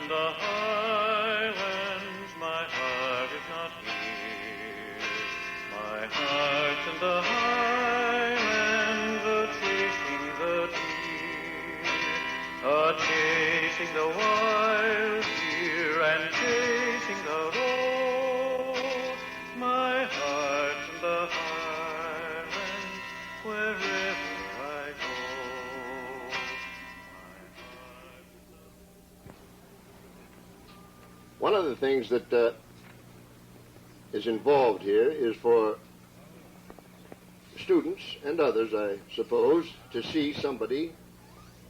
in the highlands, my heart is not here. My heart in the highlands, a-chasing the deer, a-chasing the wild deer, and chasing the roe. My heart in the highlands, wherever I go. One of the things that is involved here is for students and others, I suppose, to see somebody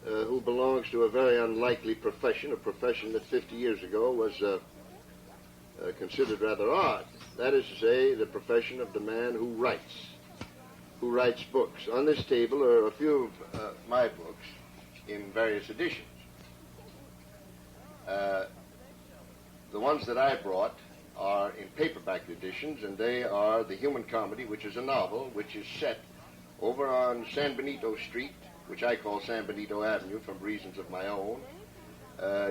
who belongs to a very unlikely profession, a profession that 50 years ago was considered rather odd. That is to say, the profession of the man who writes books. On this table are a few of my books in various editions. The ones that I brought are in paperback editions, and they are The Human Comedy, which is a novel which is set over on San Benito Street, which I call San Benito Avenue from reasons of my own,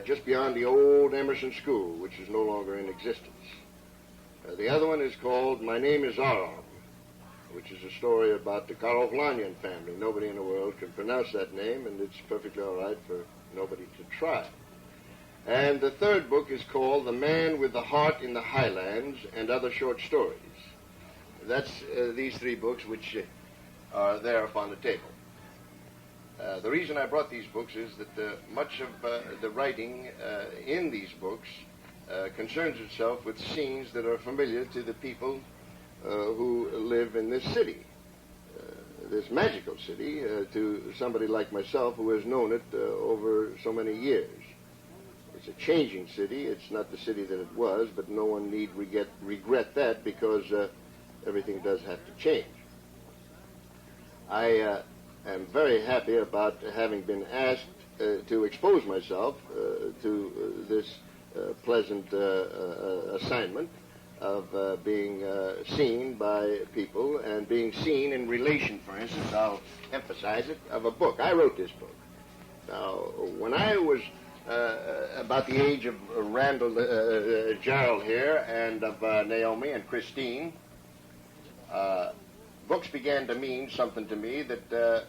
just beyond the old Emerson School, which is no longer in existence. The other one is called My Name is Aram, which is a story about the Karovlanian family. Nobody in the world can pronounce that name, and it's perfectly all right for nobody to try. And the third book is called The Man with the Heart in the Highlands and Other Short Stories. That's these three books which are there upon the table. The reason I brought these books is that much of the writing in these books concerns itself with scenes that are familiar to the people who live in this city, this magical city, to somebody like myself who has known it over so many years. It's a changing city. It's not the city that it was, but no one need regret that, because everything does have to change. I am very happy about having been asked to expose myself to this pleasant assignment of being seen by people and being seen in relation, for instance, I'll emphasize it, of a book. I wrote this book. Now, when I was about the age of Randall Gerald here and of Naomi and Christine, books began to mean something to me that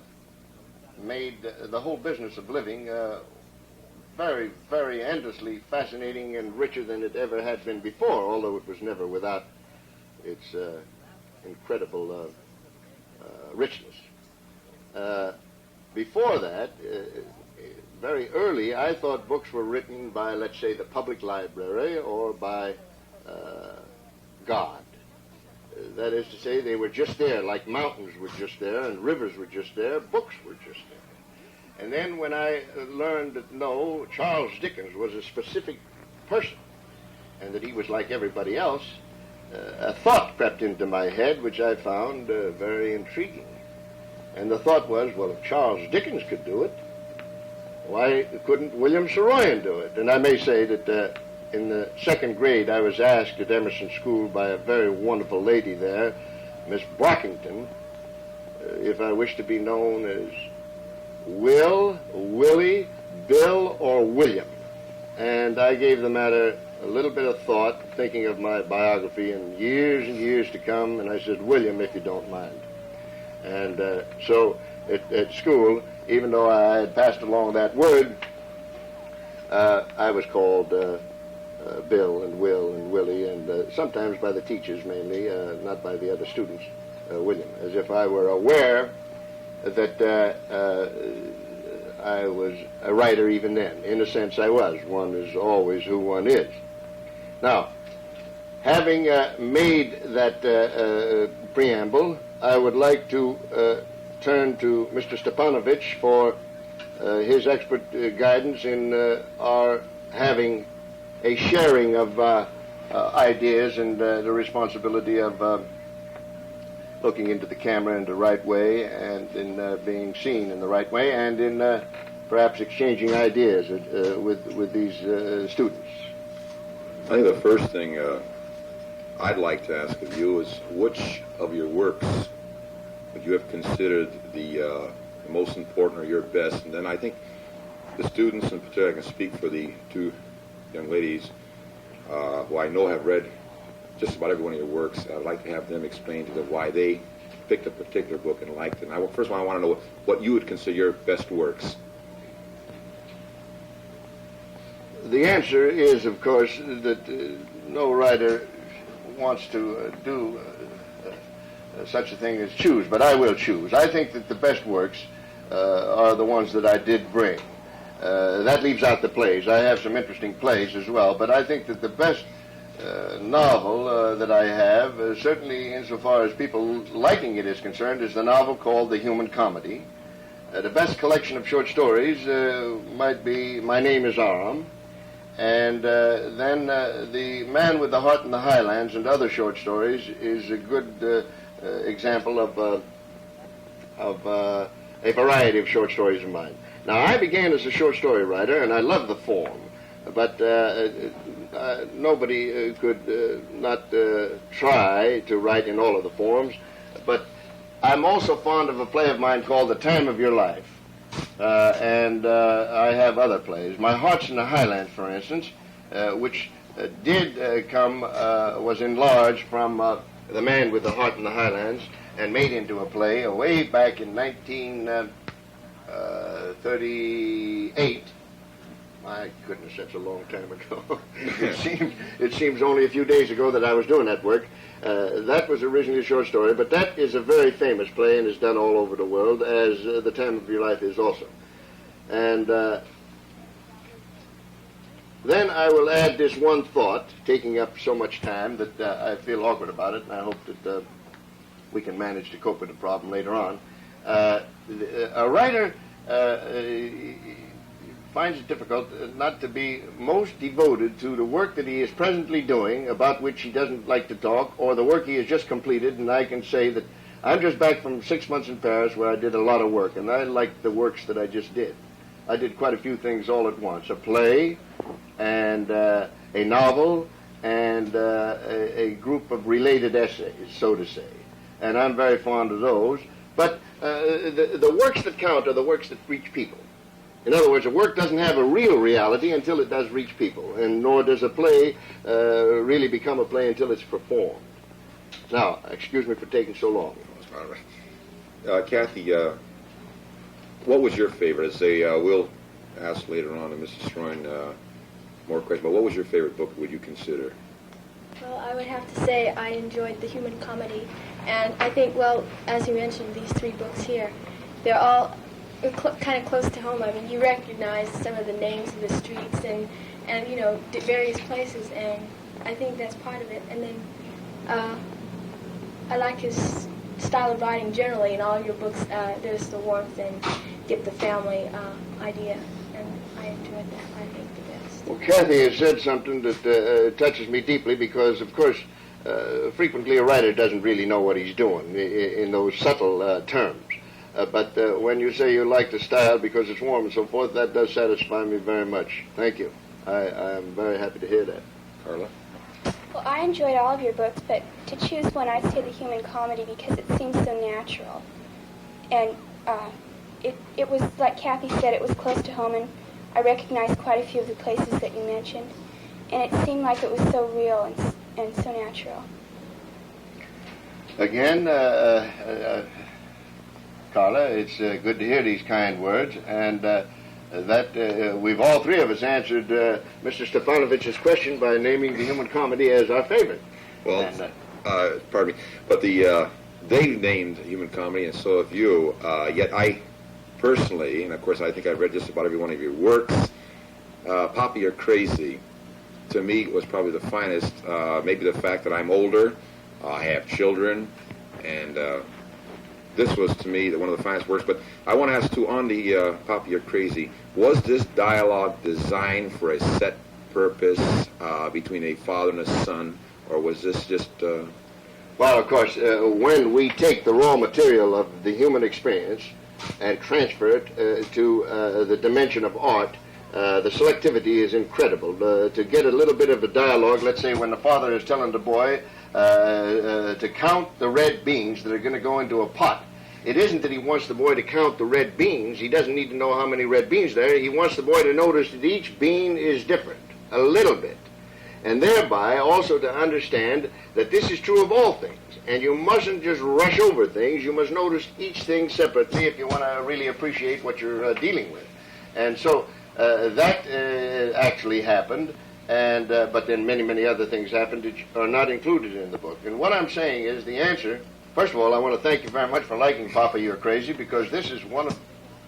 made the whole business of living very, very endlessly fascinating and richer than it ever had been before, although it was never without its incredible richness. Before that, very early, I thought books were written by, let's say, the public library or by God. That is to say, they were just there, like mountains were just there and rivers were just there, books were just there. And then when I learned that, no, Charles Dickens was a specific person and that he was like everybody else, a thought crept into my head which I found very intriguing. And the thought was, well, if Charles Dickens could do it, why couldn't William Saroyan do it? And I may say that in the second grade I was asked at Emerson School by a very wonderful lady there, Miss Brockington, if I wished to be known as Will, Willie, Bill, or William. And I gave the matter a little bit of thought, thinking of my biography in years and years to come, and I said, William, if you don't mind. And so at school, even though I had passed along that word, I was called Bill and Will and Willie, and sometimes by the teachers mainly, not by the other students, William, as if I were aware that I was a writer even then. In a sense, I was. One is always who one is. Now, having made that preamble, I would like to turn to Mr. Stepanovich for his expert guidance in our having a sharing of ideas and the responsibility of looking into the camera in the right way and in being seen in the right way and in perhaps exchanging ideas with these students. I think the first thing I'd like to ask of you is which of your works would you have considered the most important or your best? And then I think the students in particular, I can speak for the two young ladies who I know have read just about every one of your works. I'd like to have them explain to them why they picked a particular book and liked it. And first of all, I want to know what you would consider your best works. The answer is, of course, that no writer wants to do such a thing as choose, but I will choose. I think that the best works are the ones that I did bring. That leaves out the plays. I have some interesting plays as well, but I think that the best novel that I have, certainly insofar as people liking it is concerned, is the novel called The Human Comedy. The best collection of short stories might be My Name is Aram, and then The Man with the Heart in the Highlands and Other Short Stories is a good example of a variety of short stories of mine. Now, I began as a short story writer, and I love the form, but nobody could not try to write in all of the forms. But I'm also fond of a play of mine called The Time of Your Life, and I have other plays. My Heart's in the Highlands, for instance, which was enlarged from The Man with the Heart in the Highlands and made into a play way back in 1938. My goodness, that's a long time ago. It seems only a few days ago that I was doing that work. That was originally a short story, but that is a very famous play and is done all over the world, as The Time of Your Life is also. And then I will add this one thought, taking up so much time that I feel awkward about it, and I hope that we can manage to cope with the problem later on. A writer finds it difficult not to be most devoted to the work that he is presently doing, about which he doesn't like to talk, or the work he has just completed. And I can say that I'm just back from 6 months in Paris, where I did a lot of work, and I liked the works that I just did. I did quite a few things all at once: a play, and a novel, and a group of related essays, so to say. And I'm very fond of those. But the works that count are the works that reach people. In other words, a work doesn't have a real reality until it does reach people, and nor does a play really become a play until it's performed. Now, excuse me for taking so long. All right. Kathy, what was your favorite? We'll ask later on to Mrs. Stroin more questions, but what was your favorite book would you consider? Well, I would have to say I enjoyed The Human Comedy, and I think, well, as you mentioned, these three books here, they're all kind of close to home. I mean, you recognize some of the names of the streets and you know, various places, and I think that's part of it. And then I like his style of writing generally. In all your books, there's the warmth and get the family idea, and I enjoyed that, I think, the best. Well, Kathy has said something that touches me deeply, because, of course, frequently a writer doesn't really know what he's doing in those subtle terms. But when you say you like the style because it's warm and so forth, that does satisfy me very much. Thank you. I'm very happy to hear that. Carla? Well, I enjoyed all of your books, but to choose one, I'd say The Human Comedy, because it seems so natural. And it was, like Kathy said, it was close to home, and I recognized quite a few of the places that you mentioned. And it seemed like it was so real and so natural. Again, Carla, it's good to hear these kind words, and that we've all three of us answered Mr. Stefanovich's question by naming The Human Comedy as our favorite. Well, and, pardon me, but they named Human Comedy, and so have you. Yet I personally, and of course I think I've read just about every one of your works, Poppy, You're Crazy, to me was probably the finest. Maybe the fact that I'm older, I have children, and this was, to me, one of the finest works. But I want to ask, too, on the Poppy, You're Crazy, was this dialogue designed for a set purpose between a father and a son, or was this just... Well, of course, when we take the raw material of the human experience and transfer it to the dimension of art, the selectivity is incredible. To get a little bit of a dialogue, let's say when the father is telling the boy to count the red beans that are going to go into a pot. It isn't that he wants the boy to count the red beans. He doesn't need to know how many red beans there are. He wants the boy to notice that each bean is different. a little bit, and thereby also to understand that this is true of all things. And you mustn't just rush over things. You must notice each thing separately if you want to really appreciate what you're dealing with. And so that actually happened, and but then many other things happened that are not included in the book. And what I'm saying is the answer. First of all, I want to thank you very much for liking Papa, You're Crazy, because this is one of,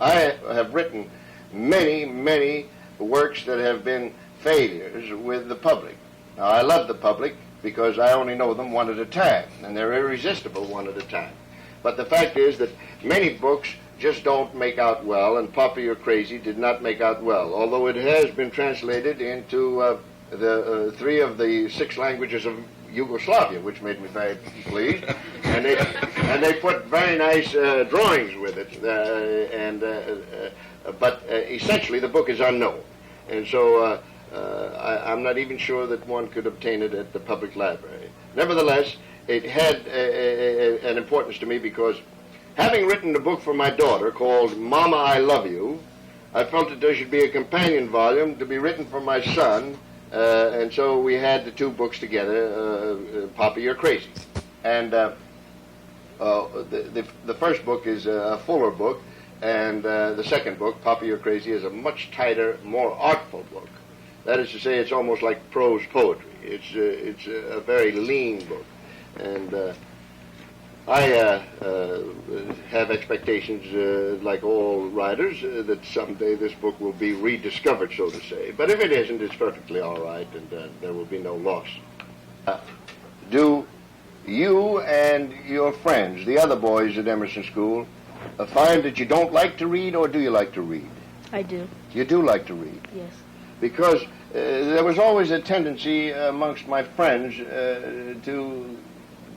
I have written many works that have been failures with the public. Now, I love the public because I only know them one at a time, and they're irresistible one at a time. But the fact is that many books just don't make out well, and Papa, You're Crazy did not make out well, although it has been translated into the 3 of the 6 languages of Yugoslavia, which made me very pleased, and they put very nice drawings with it, but essentially the book is unknown, and so I'm not even sure that one could obtain it at the public library. Nevertheless, it had an importance to me because, having written a book for my daughter called Mama, I Love You, I felt that there should be a companion volume to be written for my son. And so we had the 2 books together, Papa, You're Crazy. And the first book is a fuller book, and the second book, Papa, You're Crazy, is a much tighter, more artful book. That is to say, it's almost like prose poetry. It's a very lean book. And I have expectations, like all writers, that someday this book will be rediscovered, so to say. But if it isn't, it's perfectly all right, and there will be no loss. Do you and your friends, the other boys at Emerson School, find that you don't like to read, or do you like to read? I do. You do like to read? Yes. Because there was always a tendency amongst my friends to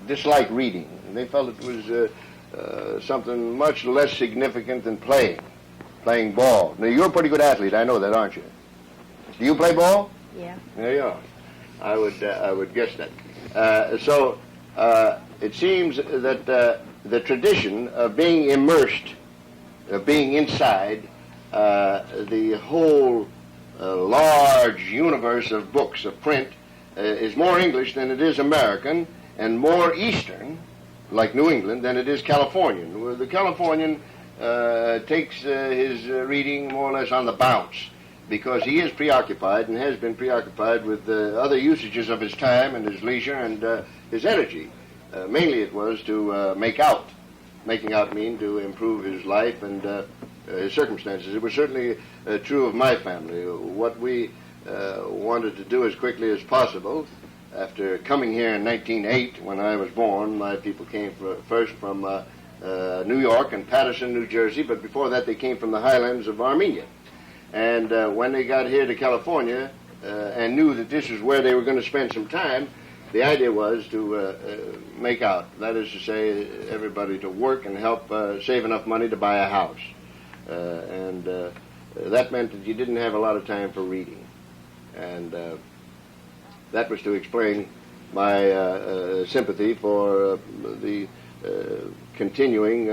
dislike reading. They felt it was something much less significant than playing ball. Now, you're a pretty good athlete, I know that, aren't you? Do you play ball? Yeah. There you are. I would guess that. So it seems that the tradition of being immersed, being inside the whole large universe of books, of print, is more English than it is American, and more Eastern, like New England, than it is Californian. The Californian takes his reading more or less on the bounce, because he is preoccupied and has been preoccupied with other usages of his time and his leisure and his energy. Mainly it was to make out. Making out mean to improve his life and his circumstances. It was certainly true of my family. What we wanted to do as quickly as possible, after coming here in 1908, when I was born, my people came first from New York and Paterson, New Jersey, but before that they came from the highlands of Armenia. And when they got here to California and knew that this is where they were going to spend some time, the idea was to make out. That is to say, everybody to work and help save enough money to buy a house. And that meant that you didn't have a lot of time for reading. And that was to explain my sympathy for the continuing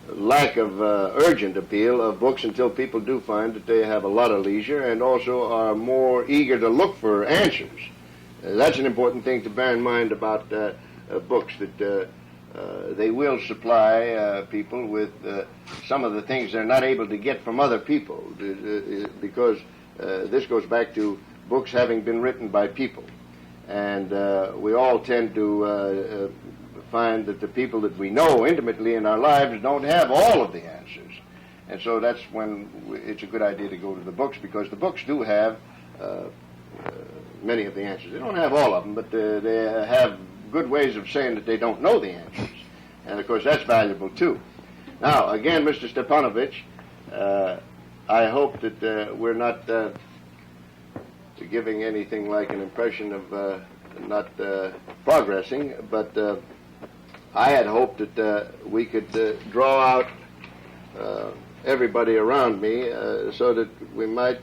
lack of urgent appeal of books until people do find that they have a lot of leisure and also are more eager to look for answers. That's an important thing to bear in mind about books, that they will supply people with some of the things they're not able to get from other people, because this goes back to books having been written by people. And we all tend to find that the people that we know intimately in our lives don't have all of the answers. And so that's when it's a good idea to go to the books, because the books do have many of the answers. They don't have all of them, but they have good ways of saying that they don't know the answers. And, of course, that's valuable, too. Now, again, Mr. Stepanovich, I hope that we're not giving anything like an impression of not progressing, but I had hoped that we could draw out everybody around me so that we might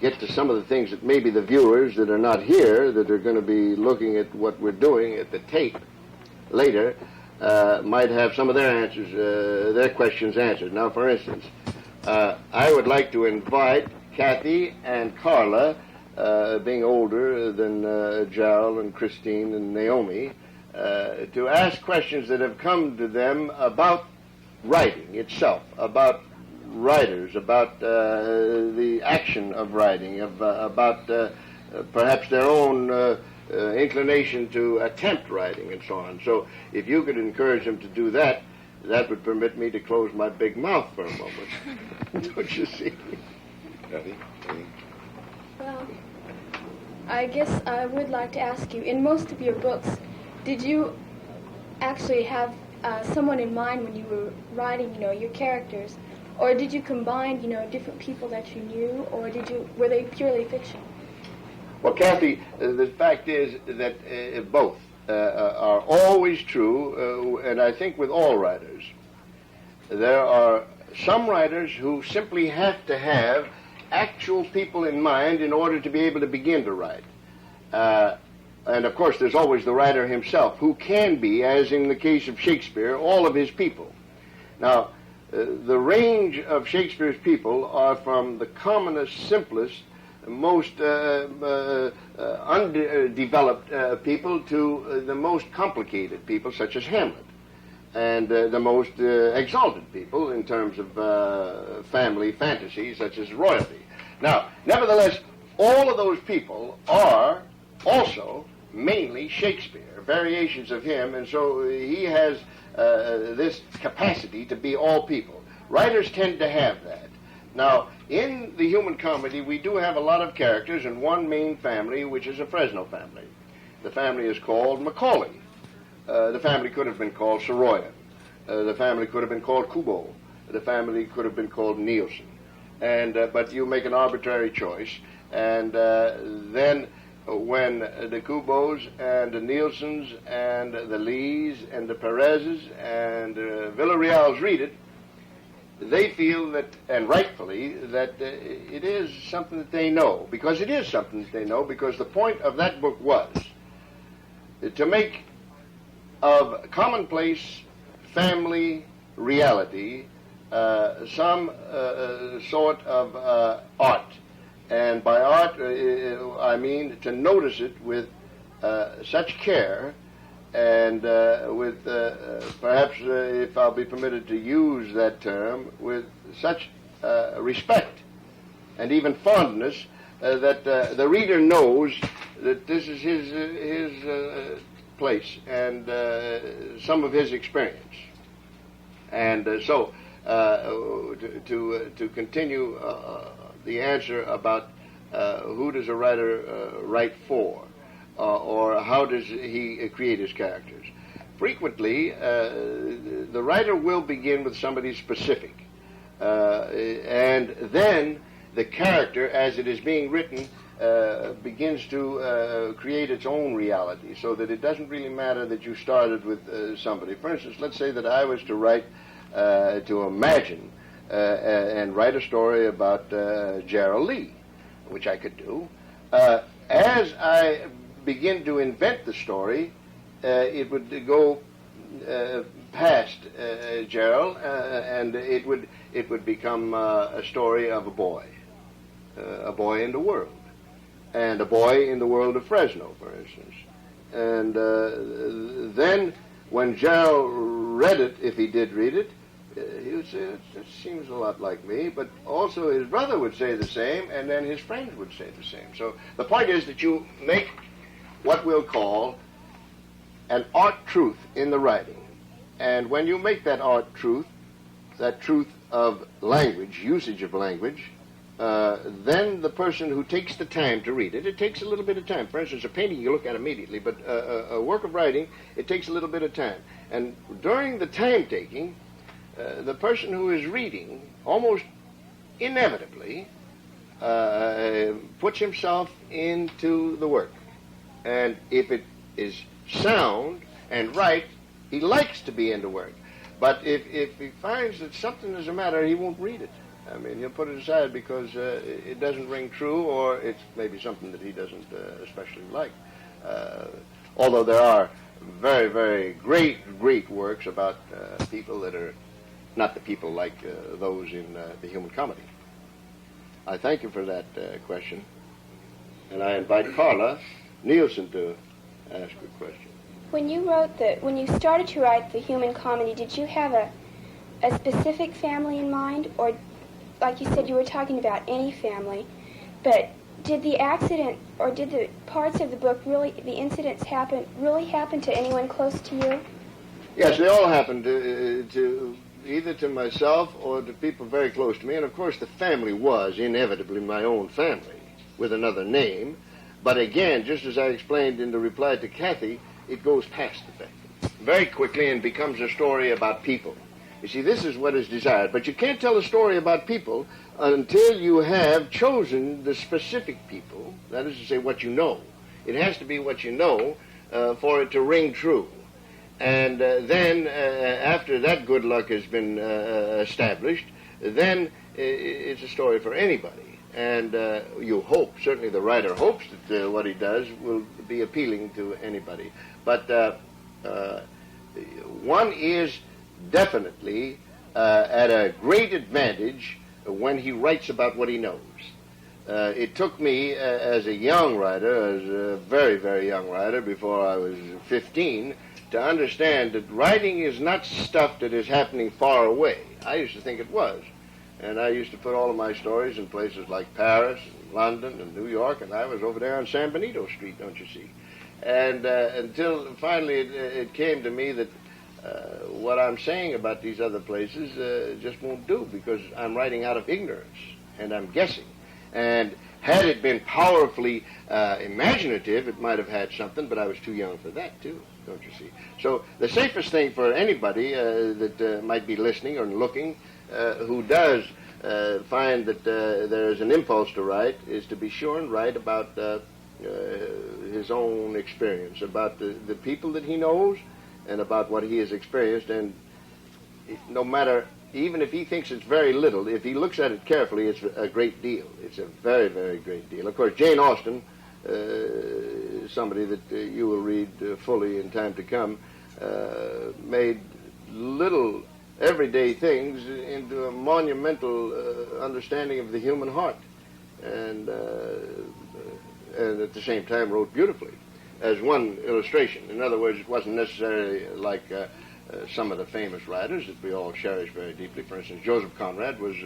get to some of the things that maybe the viewers that are not here, that are going to be looking at what we're doing at the tape later, might have some of their answers, their questions answered. Now, for instance, I would like to invite Kathy and Carla, being older than Gerald and Christine and Naomi, to ask questions that have come to them about writing itself, about writers, about the action of writing, about perhaps their own inclination to attempt writing and so on. So if you could encourage them to do that, that would permit me to close my big mouth for a moment. Don't you see? Kathy? Well, I guess I would like to ask you, in most of your books, did you actually have someone in mind when you were writing, your characters? Or did you combine, different people that you knew, or were they purely fiction? Well, Kathy, the fact is that both are always true, and I think with all writers. There are some writers who simply have to have actual people in mind in order to be able to begin to write. And of course, there's always the writer himself, who can be, as in the case of Shakespeare, all of his people. Now, the range of Shakespeare's people are from the commonest, simplest, most undeveloped people to the most complicated people, such as Hamlet, and the most exalted people in terms of family fantasy, such as royalty. Now, nevertheless, all of those people are also mainly Shakespeare, variations of him, and so he has this capacity to be all people. Writers tend to have that. Now, in the human comedy, we do have a lot of characters and one main family, which is a Fresno family. The family is called Macaulay. The family could have been called Soroyan. The family could have been called Kubo. The family could have been called Nielsen. But you make an arbitrary choice, and then when the Kubos and the Nielsens and the Lees and the Perezes and Villarreals read it, they feel that, and rightfully, that it is something that they know, because it is something that they know, because the point of that book was to make of commonplace family reality some sort of art. And by art, I mean to notice it with such care and with perhaps, if I'll be permitted to use that term, with such respect and even fondness that the reader knows that this is his place and some of his experience. And so to continue the answer about who does a writer write for, or how does he create his characters. Frequently, the writer will begin with somebody specific, and then the character, as it is being written, begins to create its own reality, so that it doesn't really matter that you started with somebody. For instance, let's say that I was to write, to imagine and write a story about Gerald Lee, which I could do. As I begin to invent the story, it would go past Gerald, and it would become a story of a boy in the world, and a boy in the world of Fresno, for instance. And then when Gerald read it, if he did read it, he would say, it seems a lot like me, but also his brother would say the same, and then his friends would say the same. So the point is that you make what we'll call an art truth in the writing. And when you make that art truth, that truth of language, usage of language, then the person who takes the time to read it, it takes a little bit of time. For instance, a painting you look at immediately, but a work of writing, it takes a little bit of time. And during the time-taking, the person who is reading almost inevitably puts himself into the work. And if it is sound and right, he likes to be into work. But if he finds that something is the matter, he won't read it. I mean, he'll put it aside because it doesn't ring true, or it's maybe something that he doesn't especially like. Although there are very, very great works about people that are not the people like those in the human comedy. I thank you for that question, and I invite Carla Nielsen to ask a question. When you started to write the human comedy, did you have a specific family in mind, or like you said, you were talking about any family, but did the accident or did the parts of the book the incidents happen to anyone close to you? Yes, they all happened to either to myself or to people very close to me, and of course the family was inevitably my own family with another name. But again, just as I explained in the reply to Kathy, it goes past the family very quickly and becomes a story about people. You see, this is what is desired, but you can't tell a story about people until you have chosen the specific people, that is to say, what you know. It has to be what you know for it to ring true. And then, after that good luck has been established, then it's a story for anybody. And you hope, certainly the writer hopes that what he does will be appealing to anybody. But one is definitely at a great advantage when he writes about what he knows. It took me as a young writer, as a very, very young writer, before I was 15, to understand that writing is not stuff that is happening far away. I used to think it was. And I used to put all of my stories in places like Paris, and London, and New York, and I was over there on San Benito Street, don't you see? And until finally it came to me that what I'm saying about these other places just won't do, because I'm writing out of ignorance, and I'm guessing. And had it been powerfully imaginative, it might have had something, but I was too young for that, too, don't you see? So the safest thing for anybody that might be listening or looking who does find that there is an impulse to write is to be sure and write about his own experience, about the people that he knows, and about what he has experienced. And no matter, even if he thinks it's very little, if he looks at it carefully, it's a great deal. It's a very, very great deal. Of course, Jane Austen, somebody that you will read fully in time to come, made little everyday things into a monumental understanding of the human heart, and at the same time wrote beautifully, as one illustration. In other words, it wasn't necessarily like some of the famous writers that we all cherish very deeply. For instance, Joseph Conrad was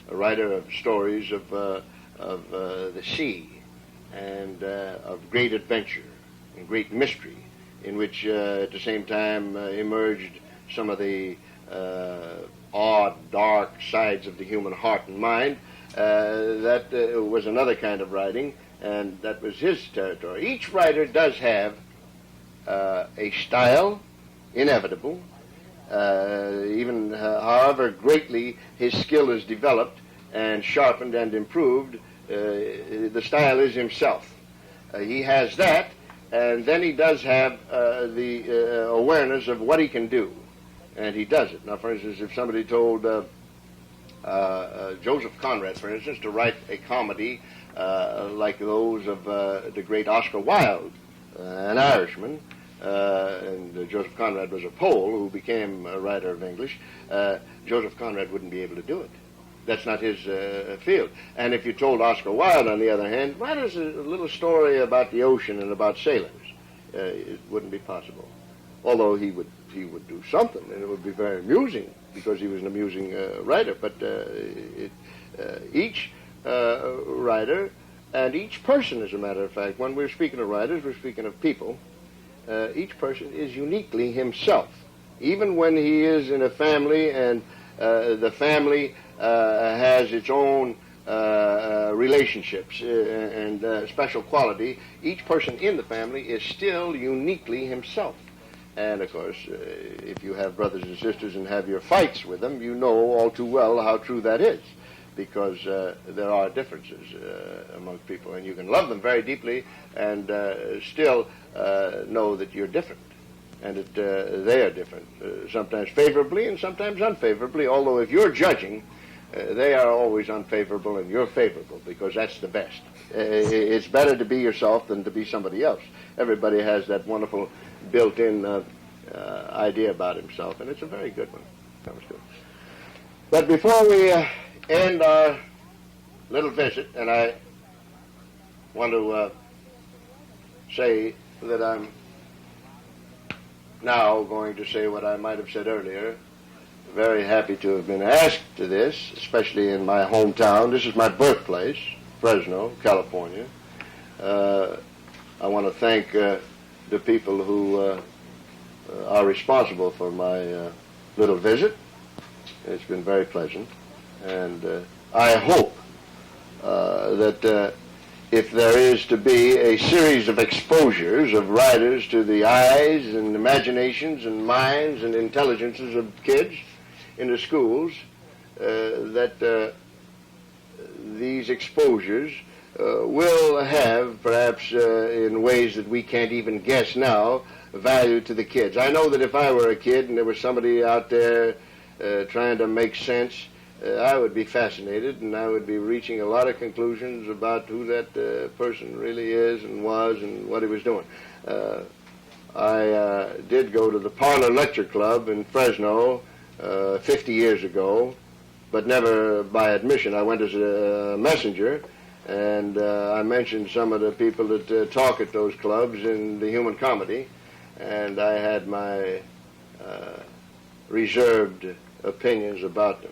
a writer of stories of the sea and of great adventure and great mystery, in which at the same time emerged some of the odd, dark sides of the human heart and mind. That was another kind of writing, and that was his territory. Each writer does have a style, inevitable, even however greatly his skill is developed and sharpened and improved, the style is himself. He has that, and then he does have the awareness of what he can do, and he does it. Now, for instance, if somebody told Joseph Conrad, for instance, to write a comedy like those of the great Oscar Wilde, an Irishman, and Joseph Conrad was a Pole who became a writer of English, Joseph Conrad wouldn't be able to do it. That's not his field. And if you told Oscar Wilde, on the other hand, write us a little story about the ocean and about sailors, it wouldn't be possible. Although he would do something, and it would be very amusing, because he was an amusing writer. But each writer, and each person, as a matter of fact, when we're speaking of writers, we're speaking of people, each person is uniquely himself. Even when he is in a family, and the family has its own relationships and special quality, each person in the family is still uniquely himself. And, of course, if you have brothers and sisters and have your fights with them, you know all too well how true that is, because there are differences among people, and you can love them very deeply and still know that you're different, and that they are different, sometimes favorably and sometimes unfavorably, although if you're judging, they are always unfavorable and you're favorable, because that's the best. It's better to be yourself than to be somebody else. Everybody has that wonderful built-in idea about himself, and it's a very good one. That was good. But before we end our little visit, and I want to say that I'm now going to say what I might have said earlier. Very happy to have been asked to this, especially in my hometown. This is my birthplace, Fresno, California. I want to thank the people who are responsible for my little visit. It's been very pleasant, and I hope that if there is to be a series of exposures of writers to the eyes and imaginations and minds and intelligences of kids in the schools, that these exposures will have, perhaps in ways that we can't even guess now, value to the kids. I know that if I were a kid and there was somebody out there trying to make sense, I would be fascinated, and I would be reaching a lot of conclusions about who that person really is and was and what he was doing. I did go to the Parlor Lecture Club in Fresno 50 years ago, but never by admission. I went as a messenger, and I mentioned some of the people that talk at those clubs in the human comedy, and I had my reserved opinions about them.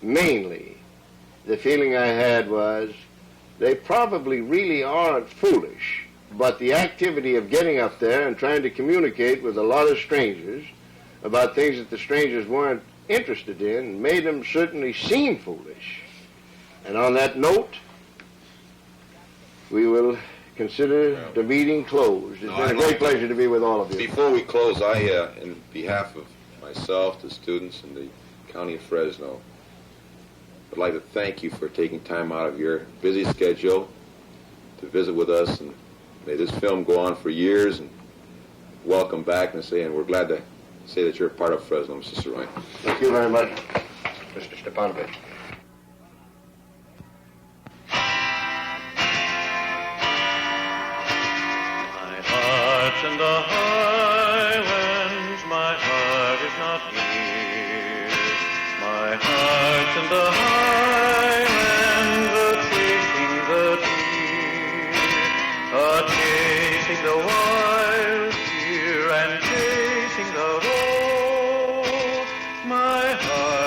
Mainly, the feeling I had was they probably really aren't foolish, but the activity of getting up there and trying to communicate with a lot of strangers about things that the strangers weren't interested in made them certainly seem foolish. And on that note, we will consider the meeting closed. It's been a great pleasure to be with all of you. Before we close, I, in behalf of myself, the students, and the County of Fresno, I'd like to thank you for taking time out of your busy schedule to visit with us, and may this film go on for years, and welcome back, and we're glad to say that you're a part of Fresno, Mr. Saroyan. Thank you very much, Mr. Stepanovich. My heart's in the highlands, my heart is not here. My heart's in the highlands, a-chasing the deer, a-chasing the wild deer, and chasing the roe. My heart